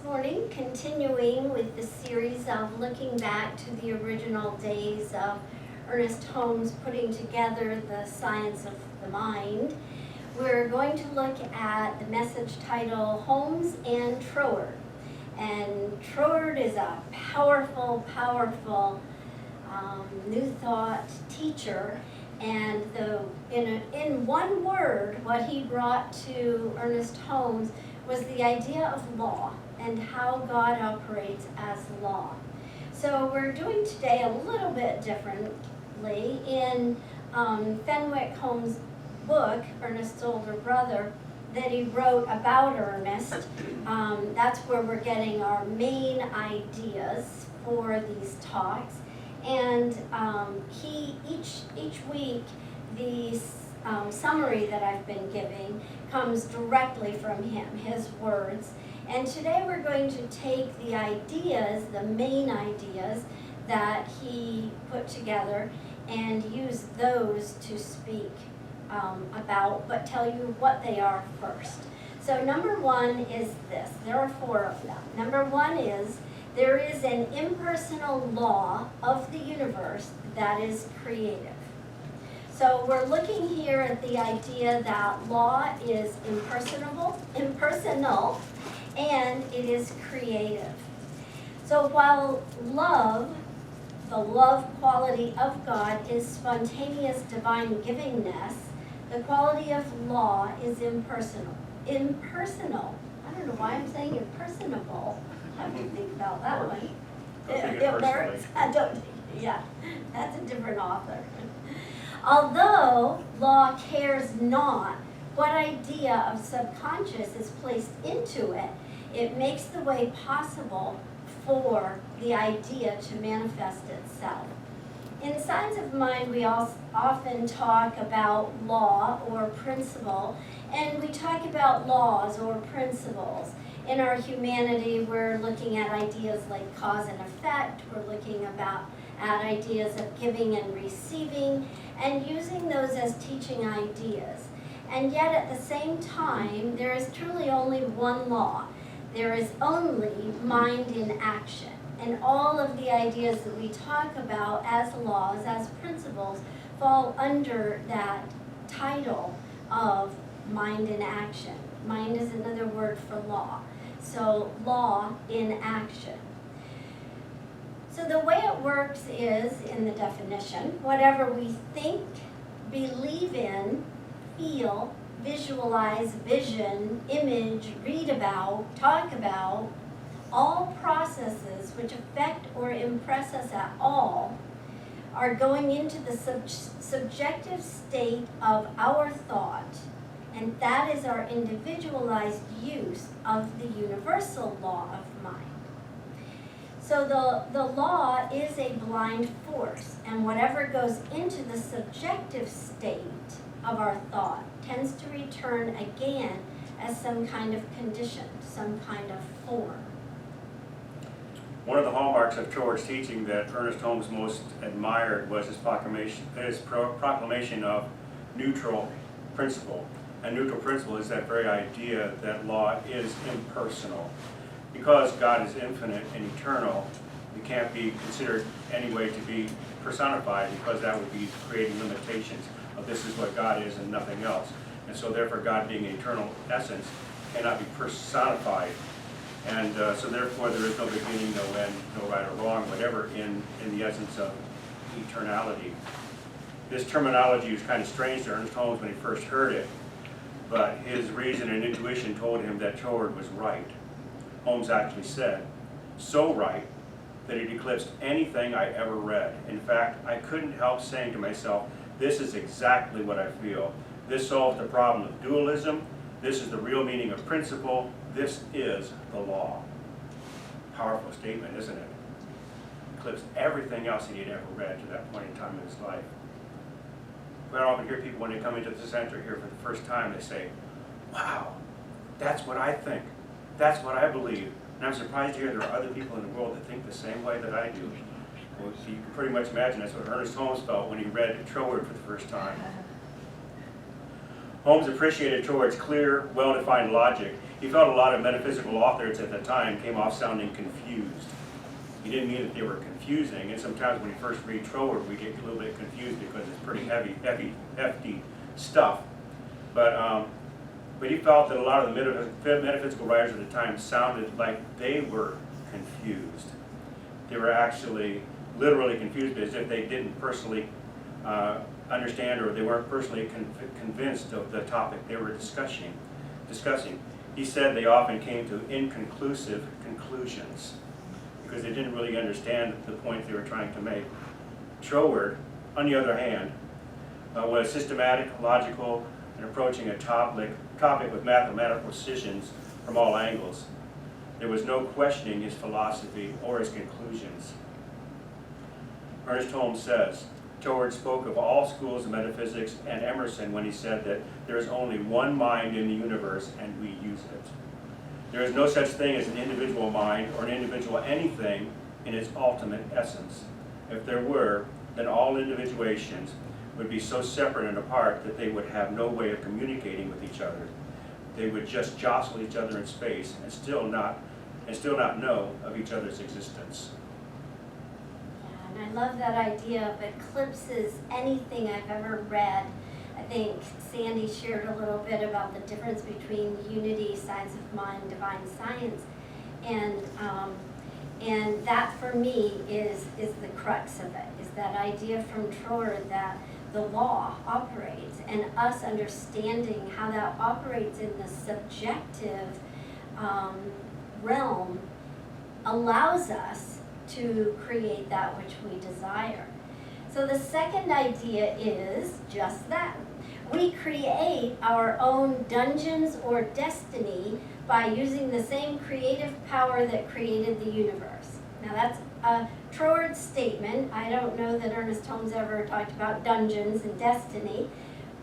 morning, continuing with the series of looking back to the original days of Ernest Holmes putting together the science of the mind. We're going to look at the message title, Holmes and Troward. And Troward is a powerful New Thought teacher. And in one word, what he brought to Ernest Holmes was the idea of law and how God operates as law. So we're doing today a little bit differently. In Fenwick Holmes' book, Ernest's older brother, that he wrote about Ernest, that's where we're getting our main ideas for these talks. And each week, the summary that I've been giving comes directly from him, his words. And today we're going to take the ideas, the main ideas that he put together, and use those to speak about, but tell you what they are first. So number one is this. There are four of them. Number one is, there is an impersonal law of the universe that is creative. So we're looking here at the idea that law is impersonal, and it is creative. So while love, the love quality of God, is spontaneous divine givingness, the quality of law is impersonal. Impersonal. I don't know why I'm saying impersonable. I have to think about that one. It works. I don't think, yeah, that's a different author. Although law cares not what idea of subconscious is placed into it, it makes the way possible for the idea to manifest itself. In Science of Mind, we often talk about law or principle, and we talk about laws or principles. In our humanity, we're looking at ideas like cause and effect. We're looking at ideas of giving and receiving, and using those as teaching ideas. And yet at the same time, there is truly only one law. There is only mind in action. And all of the ideas that we talk about as laws, as principles, fall under that title of mind in action. Mind is another word for law. So law in action. So the way it works is, in the definition, whatever we think, believe in, feel, visualize, vision, image, read about, talk about, all processes which affect or impress us at all are going into the subjective state of our thought, and that is our individualized use of the universal law of mind. So the law is a blind force, and whatever goes into the subjective state of our thought tends to return again as some kind of condition, some kind of form. One of the hallmarks of Troward's teaching that Ernest Holmes most admired was his proclamation of neutral principle. And neutral principle is that very idea that law is impersonal. Because God is infinite and eternal, it can't be considered any way to be personified, because that would be creating limitations of this is what God is and nothing else. And so therefore God, being an eternal essence, cannot be personified. And so therefore there is no beginning, no end, no right or wrong, whatever, in the essence of eternality. This terminology was kind of strange to Ernest Holmes when he first heard it, but his reason and intuition told him that Troward was right. Holmes actually said, so right that it eclipsed anything I ever read. In fact, I couldn't help saying to myself, this is exactly what I feel. This solves the problem of dualism. This is the real meaning of principle. This is the law. Powerful statement, isn't it? Eclipsed everything else that he'd ever read to that point in time in his life. We often hear people when they come into the center here for the first time, they say, wow, that's what I think. That's what I believe. And I'm surprised to hear there are other people in the world that think the same way that I do. Well, you can pretty much imagine that's what Ernest Holmes felt when he read Troward for the first time. Holmes appreciated Troward's clear, well-defined logic He felt a lot of metaphysical authors at the time came off sounding confused. He didn't mean that they were confusing, and sometimes when you first read Troward, we get a little bit confused because it's pretty hefty stuff. But he felt that a lot of the metaphysical writers at the time sounded like they were confused. They were actually literally confused as if they didn't personally understand, or they weren't personally convinced of the topic they were discussing. He said they often came to inconclusive conclusions because they didn't really understand the point they were trying to make. Troward, on the other hand, was systematic, logical, and approaching a topic with mathematical precisions from all angles. There was no questioning his philosophy or his conclusions. Ernest Holmes says, Troward spoke of all schools of metaphysics and Emerson when he said that there is only one mind in the universe and we use it. There is no such thing as an individual mind or an individual anything in its ultimate essence. If there were, then all individuations would be so separate and apart that they would have no way of communicating with each other. They would just jostle each other in space and still not know of each other's existence. Yeah, and I love that idea of eclipses anything I've ever read. I think Sandy shared a little bit about the difference between unity, science of mind, divine science, and that for me is the crux of it, is that idea from Troward that the law operates, and us understanding how that operates in the subjective realm allows us to create that which we desire. So the second idea is just that. We create our own dungeons or destiny by using the same creative power that created the universe. Now that's a Troward statement. I don't know that Ernest Holmes ever talked about dungeons and destiny,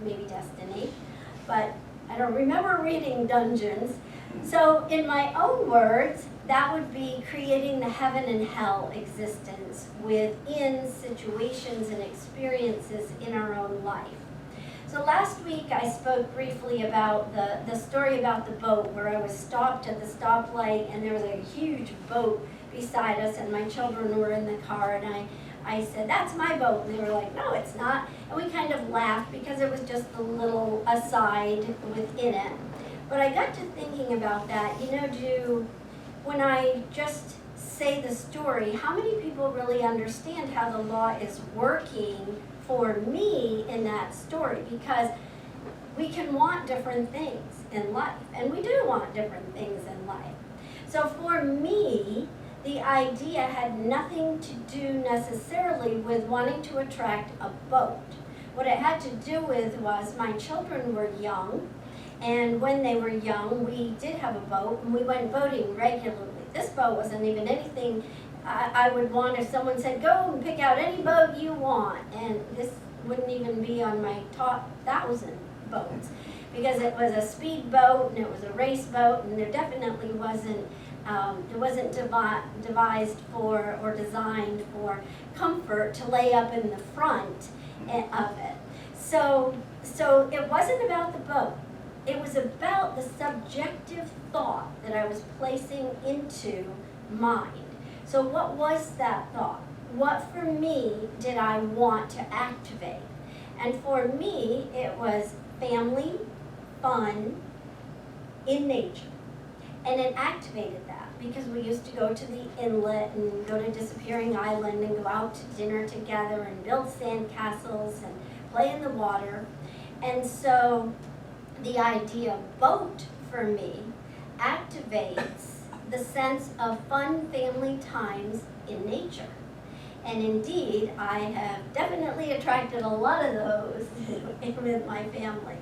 maybe destiny, but I don't remember reading dungeons. So in my own words, that would be creating the heaven and hell existence within situations and experiences in our own life. So last week I spoke briefly about the story about the boat, where I was stopped at the stoplight and there was a huge boat beside us and my children were in the car, and I said, "That's my boat," and they were like, "No, it's not," and we kind of laughed because it was just a little aside within it. But I got to thinking about that, when I just say the story, how many people really understand how the law is working for me in that story? Because we can want different things in life, and we do want different things in life. So for me, the idea had nothing to do necessarily with wanting to attract a boat. What it had to do with was my children were young, and when they were young, we did have a boat, and we went boating regularly. This boat wasn't even anything I would want if someone said, "Go and pick out any boat you want," and this wouldn't even be on my top 1,000 boats, because it was a speed boat and it was a race boat, and there definitely wasn't it wasn't devised for or designed for comfort to lay up in the front of it. So it wasn't about the boat. It was about the subjective thought that I was placing into mind. So what was that thought? What for me did I want to activate? And for me, it was family, fun, in nature. And it activated that because we used to go to the inlet and go to Disappearing Island and go out to dinner together and build sand castles and play in the water. And so the idea of boat for me activates the sense of fun family times in nature. And indeed, I have definitely attracted a lot of those with my family.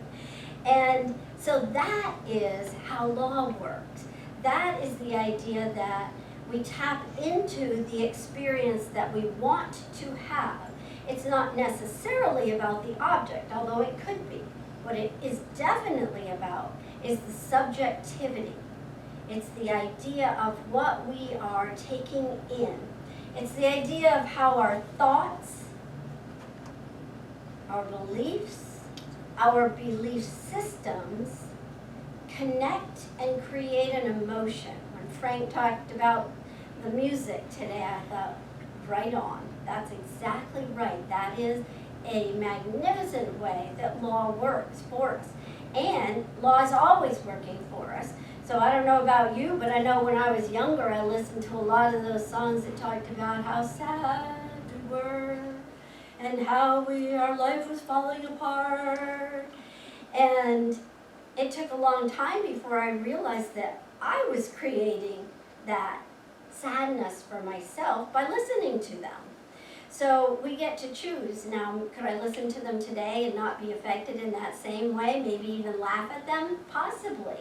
And so that is how law works. That is the idea that we tap into the experience that we want to have. It's not necessarily about the object, although it could be. What it is definitely about is the subjectivity. It's the idea of what we are taking in. It's the idea of how our thoughts, our beliefs, our belief systems connect and create an emotion. When Frank talked about the music today, I thought, right on. That's exactly right. That is a magnificent way that law works for us. And law is always working for us. So I don't know about you, but I know when I was younger, I listened to a lot of those songs that talked about how sad we were and how our life was falling apart. And it took a long time before I realized that I was creating that sadness for myself by listening to them. So we get to choose. Now, could I listen to them today and not be affected in that same way, maybe even laugh at them? Possibly.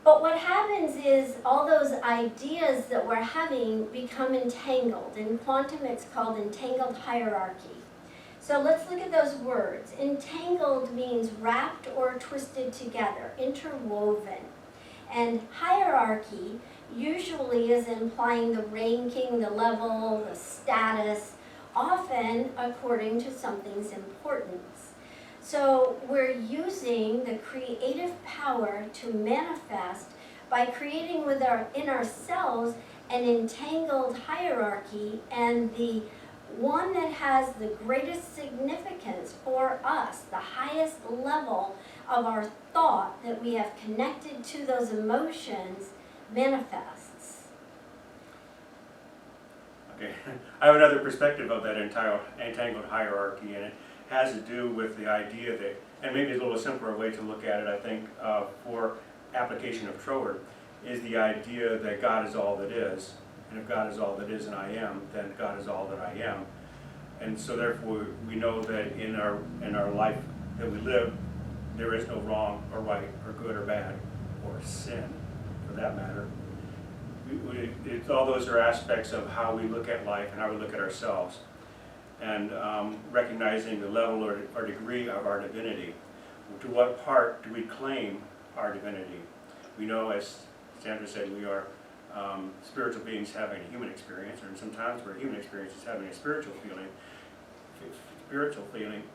But what happens is all those ideas that we're having become entangled. In quantum, it's called entangled hierarchy. So let's look at those words. Entangled means wrapped or twisted together, interwoven. And hierarchy usually is implying the ranking, the level, the status, often according to something's importance. So we're using the creative power to manifest by creating in ourselves an entangled hierarchy, and the one that has the greatest significance for us, the highest level of our thought that we have connected to those emotions, manifests. Okay, I have another perspective of that entire entangled hierarchy, and it has to do with the idea that, and maybe it's a little simpler way to look at it, I think, for application of Troward, is the idea that God is all that is. And if God is all that is and I am, then God is all that I am. And so therefore we know that in our life that we live, there is no wrong or right or good or bad or sin, for that matter. All those are aspects of how we look at life and how we look at ourselves. And recognizing the level or degree of our divinity. To what part do we claim our divinity? We know, as Sandra said, we are spiritual beings having a human experience, and sometimes we're human experiences having a spiritual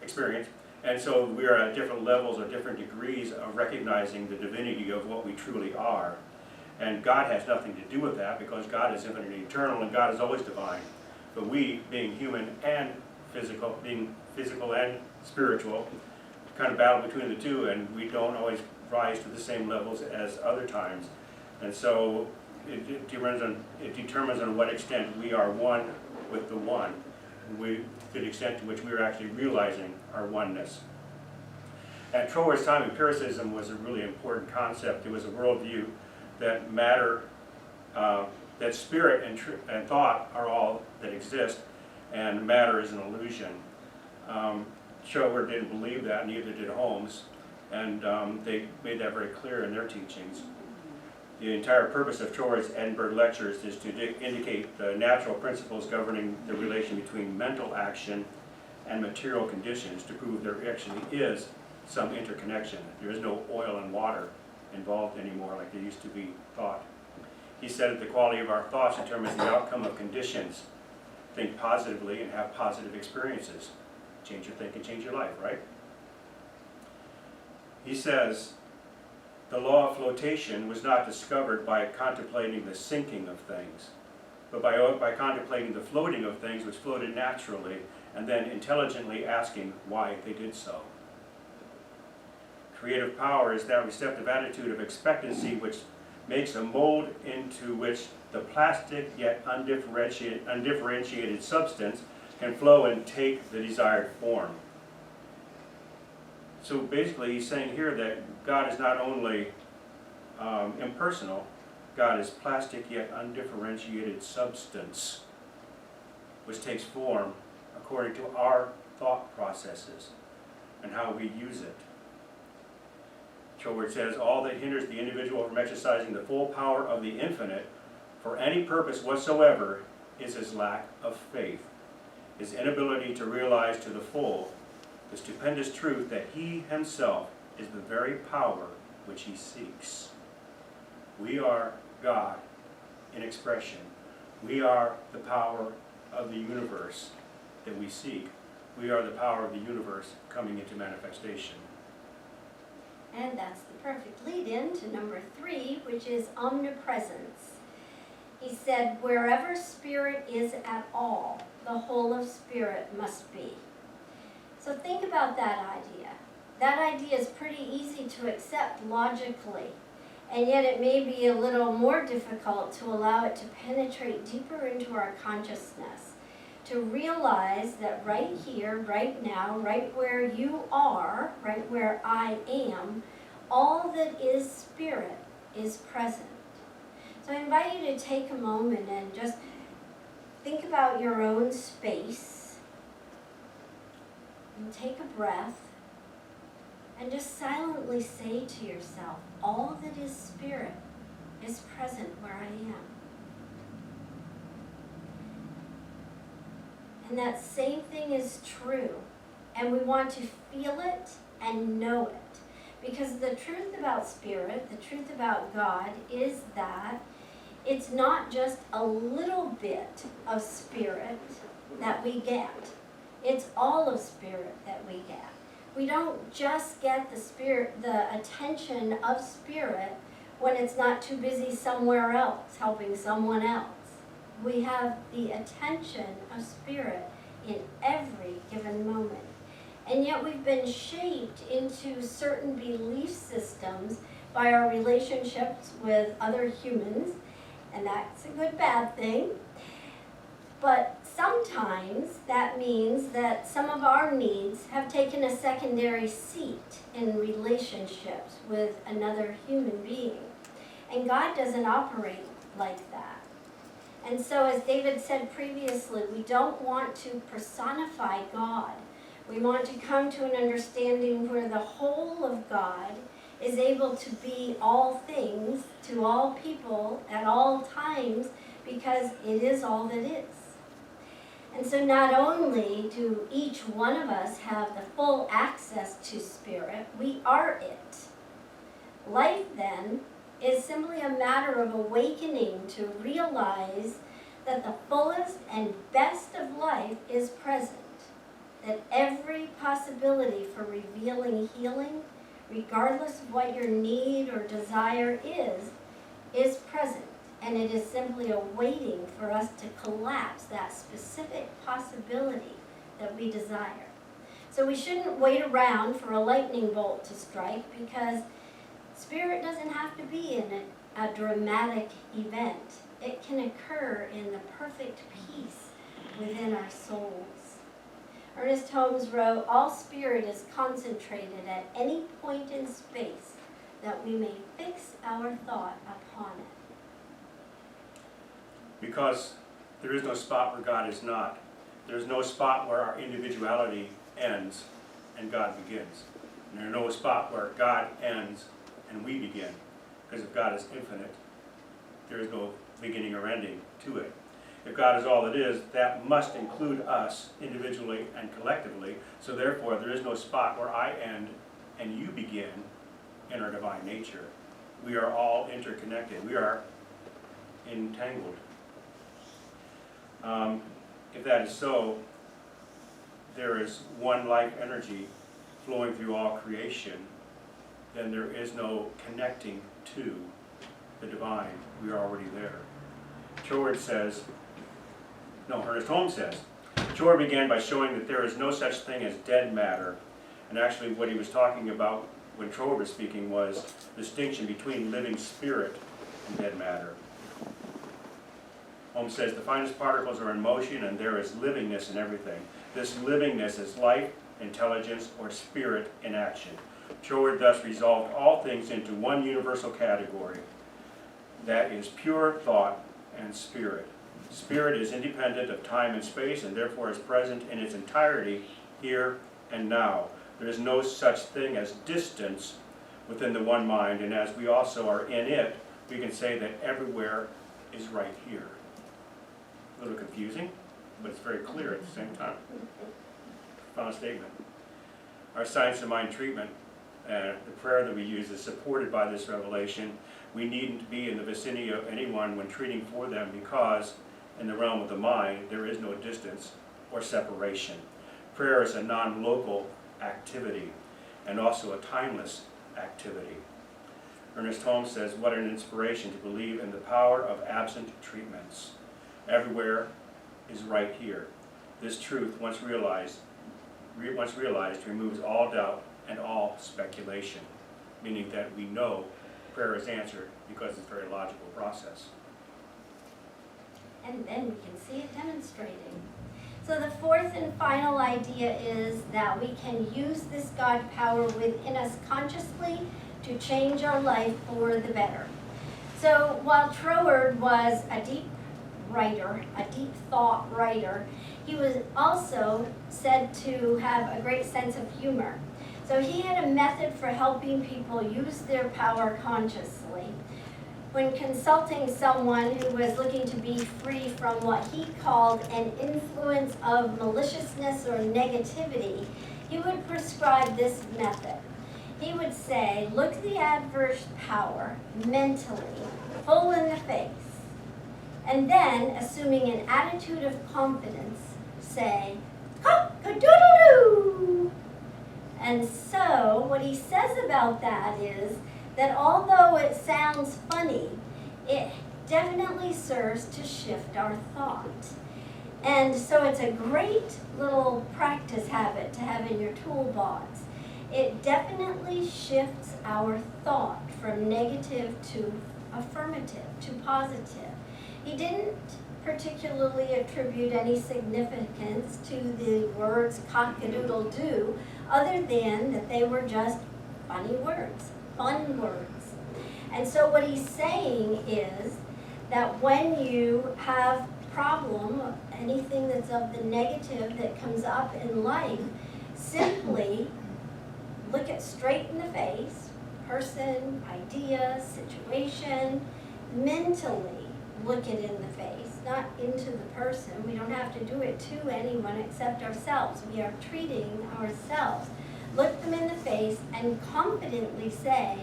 experience. And so we are at different levels or different degrees of recognizing the divinity of what we truly are. And God has nothing to do with that, because God is infinite and eternal, and God is always divine. But we, being human and physical, being physical and spiritual, kind of battle between the two, and we don't always rise to the same levels as other times. And so it determines on what extent we are one with the one, to the extent to which we are actually realizing our oneness. At Troward's time, empiricism was a really important concept. It was a worldview that matter, that spirit and thought are all that exist, and matter is an illusion. Troward didn't believe that, neither did Holmes, and they made that very clear in their teachings. The entire purpose of Troward's Edinburgh lectures is to indicate the natural principles governing the relation between mental action and material conditions, to prove there actually is some interconnection. There is no oil and water involved anymore like there used to be thought. He said that the quality of our thoughts determines the outcome of conditions. Think positively and have positive experiences. Change your thinking, change your life, right? He says, the law of flotation was not discovered by contemplating the sinking of things, but by contemplating the floating of things which floated naturally, and then intelligently asking why they did so. Creative power is that receptive attitude of expectancy which makes a mold into which the plastic yet undifferentiated substance can flow and take the desired form. So basically he's saying here that God is not only impersonal, God is plastic yet undifferentiated substance, which takes form according to our thought processes and how we use it. Troward says, all that hinders the individual from exercising the full power of the infinite for any purpose whatsoever is his lack of faith, his inability to realize to the full the stupendous truth that he himself is the very power which he seeks. We are God in expression. We are the power of the universe that we seek. We are the power of the universe coming into manifestation. And that's the perfect lead-in to number 3, which is omnipresence. He said, wherever spirit is at all, the whole of spirit must be. So think about that idea. That idea is pretty easy to accept logically, and yet it may be a little more difficult to allow it to penetrate deeper into our consciousness, to realize that right here, right now, right where you are, right where I am, all that is spirit is present. So I invite you to take a moment and just think about your own space, and take a breath, and just silently say to yourself, all that is spirit is present where I am. And that same thing is true. And we want to feel it and know it. Because the truth about spirit, the truth about God, is that it's not just a little bit of spirit that we get. It's all of spirit that we get. We don't just get the spirit, the attention of spirit when it's not too busy somewhere else, helping someone else. We have the attention of spirit in every given moment. And yet we've been shaped into certain belief systems by our relationships with other humans, and that's a good bad thing. But sometimes that means that some of our needs have taken a secondary seat in relationships with another human being. And God doesn't operate like that. And so, as David said previously, we don't want to personify God. We want to come to an understanding where the whole of God is able to be all things to all people at all times, because it is all that is. And so not only do each one of us have the full access to spirit, we are it. Life, then, is simply a matter of awakening to realize that the fullest and best of life is present, that every possibility for revealing healing, regardless of what your need or desire is present. And it is simply a waiting for us to collapse that specific possibility that we desire. So we shouldn't wait around for a lightning bolt to strike, because spirit doesn't have to be in a dramatic event. It can occur in the perfect peace within our souls. Ernest Holmes wrote, all spirit is concentrated at any point in space that we may fix our thought upon it. Because there is no spot where God is not. There's no spot where our individuality ends and God begins. And there's no spot where God ends and we begin. Because if God is infinite, there is no beginning or ending to it. If God is all it is, that must include us individually and collectively. So therefore, there is no spot where I end and you begin in our divine nature. We are all interconnected. We are entangled. If that is so, there is one life energy flowing through all creation, then there is no connecting to the divine. We are already there. Ernest Holmes says, Troward began by showing that there is no such thing as dead matter. And actually what he was talking about when Troward was speaking was the distinction between living spirit and dead matter. Holmes says the finest particles are in motion and there is livingness in everything. This livingness is life, intelligence, or spirit in action. Troward thus resolved all things into one universal category, that is pure thought and spirit. Spirit is independent of time and space and therefore is present in its entirety here and now. There is no such thing as distance within the one mind, and as we also are in it, we can say that everywhere is right here. A little confusing, but it's very clear at the same time. Profound statement. Our Science of Mind treatment, the prayer that we use, is supported by this revelation. We needn't be in the vicinity of anyone when treating for them, because in the realm of the mind there is no distance or separation. Prayer is a non-local activity and also a timeless activity. Ernest Holmes says, "What an inspiration to believe in the power of absent treatments. Everywhere is right here. This truth, once realized, removes all doubt and all speculation," meaning that we know prayer is answered because it's a very logical process. And then we can see it demonstrating. So the fourth and final idea is that we can use this God power within us consciously to change our life for the better. So while Troward was a deep writer, a deep thought writer, he was also said to have a great sense of humor. So he had a method for helping people use their power consciously. When consulting someone who was looking to be free from what he called an influence of maliciousness or negativity, he would prescribe this method. He would say, look the adverse power mentally, full in the face, and then, assuming an attitude of confidence, say, cock-a-doodle-doo! And so, what he says about that is that although it sounds funny, it definitely serves to shift our thought. And so it's a great little practice habit to have in your toolbox. It definitely shifts our thought from negative to affirmative, to positive. He didn't particularly attribute any significance to the words cock-a-doodle-doo, other than that they were just funny words, fun words. And so what he's saying is that when you have problem, anything that's of the negative that comes up in life, simply look it straight in the face, person, idea, situation, mentally look it in the face, not into the person. We don't have to do it to anyone except ourselves. We are treating ourselves. Look them in the face and confidently say,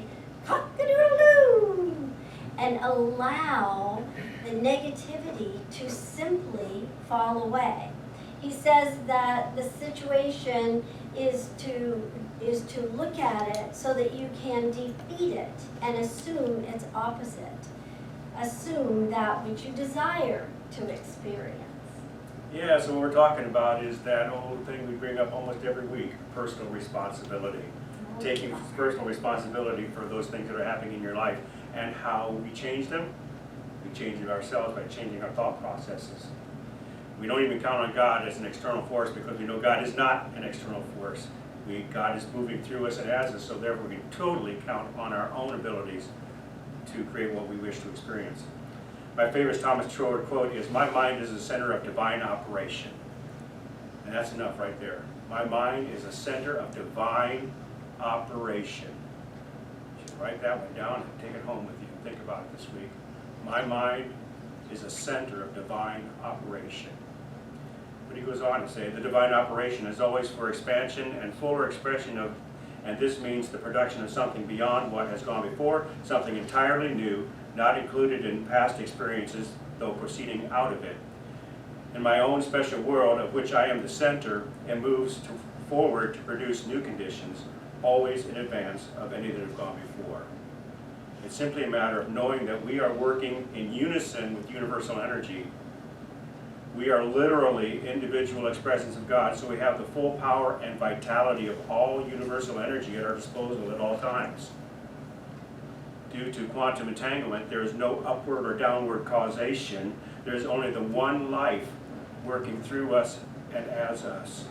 cock-a-doodle-doo, and allow the negativity to simply fall away. He says that the situation is to look at it so that you can defeat it and assume its opposite. Assume that which you desire to experience. Yeah, so what we're talking about is that old thing we bring up almost every week, personal responsibility. Taking personal responsibility for those things that are happening in your life, and how we change them. We change it ourselves by changing our thought processes. We don't even count on God as an external force because we know God is not an external force. God is moving through us and as us, so therefore we totally count on our own abilities to create what we wish to experience. My favorite Thomas Troward quote is, "My mind is a center of divine operation." And that's enough right there. My mind is a center of divine operation. You should write that one down and take it home with you and think about it this week. My mind is a center of divine operation. But he goes on to say, the divine operation is always for expansion and fuller expression of, and this means the production of something beyond what has gone before, something entirely new, not included in past experiences, though proceeding out of it. In my own special world, of which I am the center, it moves forward to produce new conditions, always in advance of any that have gone before. It's simply a matter of knowing that we are working in unison with universal energy. We are literally individual expressions of God, so we have the full power and vitality of all universal energy at our disposal at all times. Due to quantum entanglement, there is no upward or downward causation. There is only the one life working through us and as us.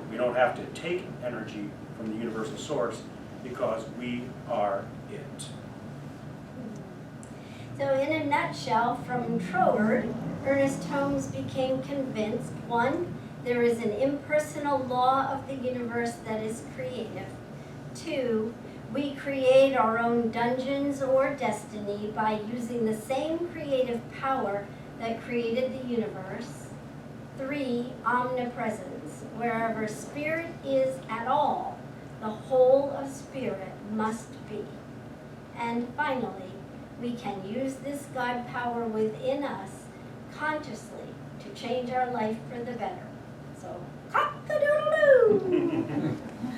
We don't have to take energy from the universal source because we are it. So in a nutshell, from Troward, Ernest Holmes became convinced, 1, there is an impersonal law of the universe that is creative. 2, we create our own dungeons or destiny by using the same creative power that created the universe. 3, omnipresence. Wherever spirit is at all, the whole of spirit must be. And finally, we can use this God power within us consciously to change our life for the better. So, cock-a-doodle-doo!